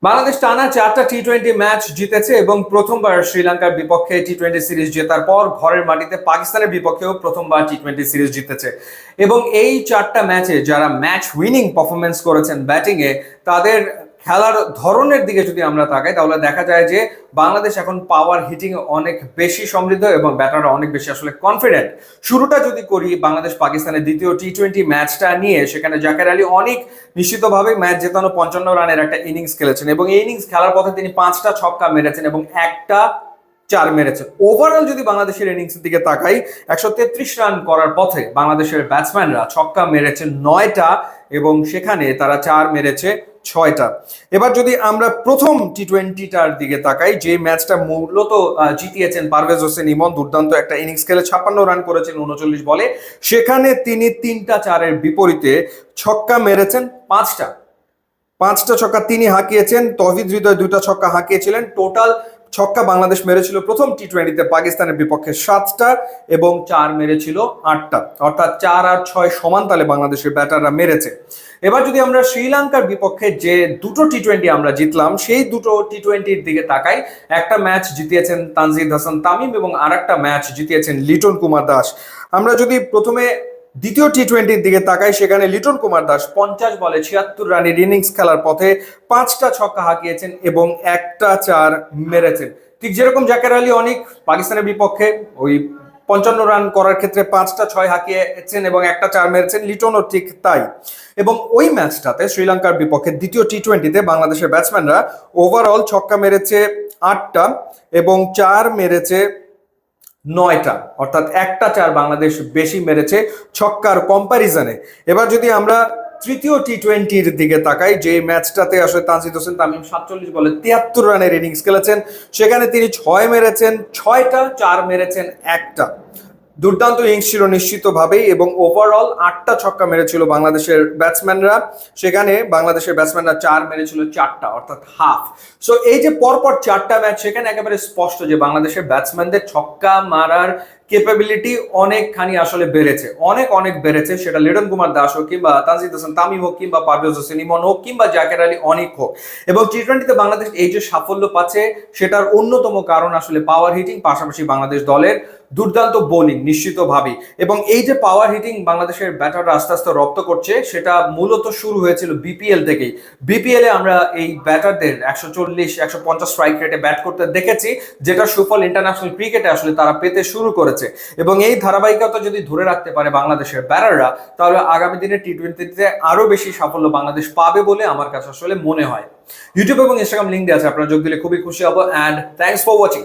বাংলাদেশ টানা 4টা টি-20 ম্যাচ জিতেছে এবং প্রথমবার শ্রীলঙ্কার বিপক্ষে টি-20 সিরিজ জেতার পর ঘরের মাটিতে পাকিস্তানের বিপক্ষেও প্রথমবার টি-20 সিরিজ জিতেছে। এবং এই 4টা ম্যাচে যারা ম্যাচ উইনিং পারফরমেন্স করেছেন ব্যাটিং এ, তাদের খেলার ধরনের দিকে যদি আমরা তাকাই তাহলে দেখা যায় যে বাংলাদেশ এখন পাওয়ার হিটিং এ অনেক বেশি সমৃদ্ধ এবং ব্যাটাররা অনেক বেশি আসলে কনফিডেন্ট। শুরুটা যদি করি বাংলাদেশ পাকিস্তানের দ্বিতীয় টি-20 ম্যাচটা নিয়ে, সেখানে জাকের আলী অনেক নিশ্চিতভাবে ম্যাচ জেতানো 55 রানের একটা ইনিংস খেলেছেন এবং এই ইনিংস খেলার পথে তিনি 5টা ছক্কা মেরেছেন এবং একটা চার মেরেছেন। ওভারঅল যদি বাংলাদেশের ইনিংসের দিকে তাকাই, 133 রান করার পথে বাংলাদেশের ব্যাটসম্যানরা ছক্কা মেরেছেন 9টা এবং সেখানে তারা চার মেরেছে 6টা। এবার যদি আমরা প্রথম টি-20টার দিকে তাকাই, যে ম্যাচটা মূলত জিতিয়েছেন পারভেজ হোসেন ইমন, দুর্দান্ত একটা ইনিংস খেলে 56 রান করেছেন 39 বলে, সেখানে তিনি 3টা চারের বিপরীতে ছক্কা মেরেছেন 5টা ছক্কা তিনি হাঁকিয়েছেন। তৌহিদ হৃদয় 2টা ছক্কা হাঁকিয়েছিলেন। টোটাল ছক্কা বাংলাদেশ মেরেছিল প্রথম টি-20তে পাকিস্তানের বিপক্ষে 7টা এবং চার মেরেছিল 8টা, অর্থাৎ 4 আর 6 সমান তালে বাংলাদেশের ব্যাটাররা মেরেছে। এবার যদি আমরা শ্রীলঙ্কার বিপক্ষে যে দুটো টি-20 আমরা জিতলাম সেই দুটো টি-20-র দিকে তাকাই, একটা ম্যাচ জিতিয়েছেন তানজিদ হাসান তামিম এবং আরেকটা ম্যাচ জিতিয়েছেন লিটন কুমার দাস। আমরা যদি প্রথমে দ্বিতীয় টি-20-র দিকে তাকাই, সেখানে লিটন কুমার দাস 50 বলে 76 রানের ইনিংস খেলার পথে 5টা ছক্কা হাঁকিয়েছেন এবং একটা চার মেরেছেন। ঠিক যেরকম জাকের আলী অনেক পাকিস্তানের বিপক্ষে ওই 55 রান করার ক্ষেত্রে 5টা 6 হাঁকিয়েছেন এবং একটা চার মেরেছেন, লিটনও ঠিক তাই। এবং ওই ম্যাচটাতে শ্রীলঙ্কার বিপক্ষে দ্বিতীয় টি-20-তে বাংলাদেশের ব্যাটসম্যানরা ওভারঅল ছক্কা মেরেছে 8টা এবং চার মেরেছে 9টা, অর্থাৎ একটা চার বাংলাদেশ বেশি মেরেছে ছক্কার কম্প্যারিজনে। এবার যদি আমরা তৃতীয় টি-20-র দিকে তাকাই, যে ম্যাচটাতে আসলে তানজিদ হোসেন তামিম 47 বলে 73 রানের ইনিংস খেলেছেন, সেখানে তিনি 6 মেরেছেন 6টা, চার মেরেছেন একটা। দুর্দান্ত ইনিংস ছিল নিশ্চিতভাবেই এবং ওভারঅল 8টা ছক্কা মেরেছিল বাংলাদেশের ব্যাটসম্যানরা, সেখানে বাংলাদেশের ব্যাটসম্যানরা চার মেরেছিল 4টা, অর্থাৎ হাফ। সো এই যে পরপর 4টা ম্যাচ, সেখানে একেবারে স্পষ্ট যে বাংলাদেশের ব্যাটসম্যানদের ছক্কা মারার ক্যাপাবিলিটি অনেকখানি আসলে বেড়েছে, অনেক অনেক বেড়েছে। সেটা লিটন কুমার দাস হোক কিংবা তানজিদ হাসান তামিম হোক কিংবা পারভেজ হোসেন ইমন হোক কিংবা জাকের আলী অনেক হোক। এবং টি-20-তে বাংলাদেশ এই যে সাফল্য পাচ্ছে, সেটার অন্যতম কারণ আসলে পাওয়ার হিটিং, পাশাপাশি বাংলাদেশ দলের দুর্দান্ত বোলিং নিশ্চিতভাবেই। এবং এই যে পাওয়ার হিটিং বাংলাদেশের ব্যাটাররা আস্তে আস্তে রপ্ত করছে, সেটা মূলত শুরু হয়েছিল বিপিএল থেকেই। বিপিএল এ আমরা এই ব্যাটারদের 140-150 স্ট্রাইক রেটে ব্যাট করতে দেখেছি, যেটা সুফল ইন্টারন্যাশনাল ক্রিকেটে আসলে তারা পেতে শুরু করেছে। এবং এই ধারাবাহিকতা যদি ধরে রাখতে পারে বাংলাদেশের ব্যাটাররা, তাহলে আগামী দিনে টি-20-তে আরো বেশি সাফল্য বাংলাদেশ পাবে বলে আমার কাছে আসলে মনে হয়। ইউটিউব এবং ইনস্টাগ্রাম লিঙ্ক দেওয়া আছে, আপনারা যোগ দিলে খুবই খুশি হব। And thanks for watching.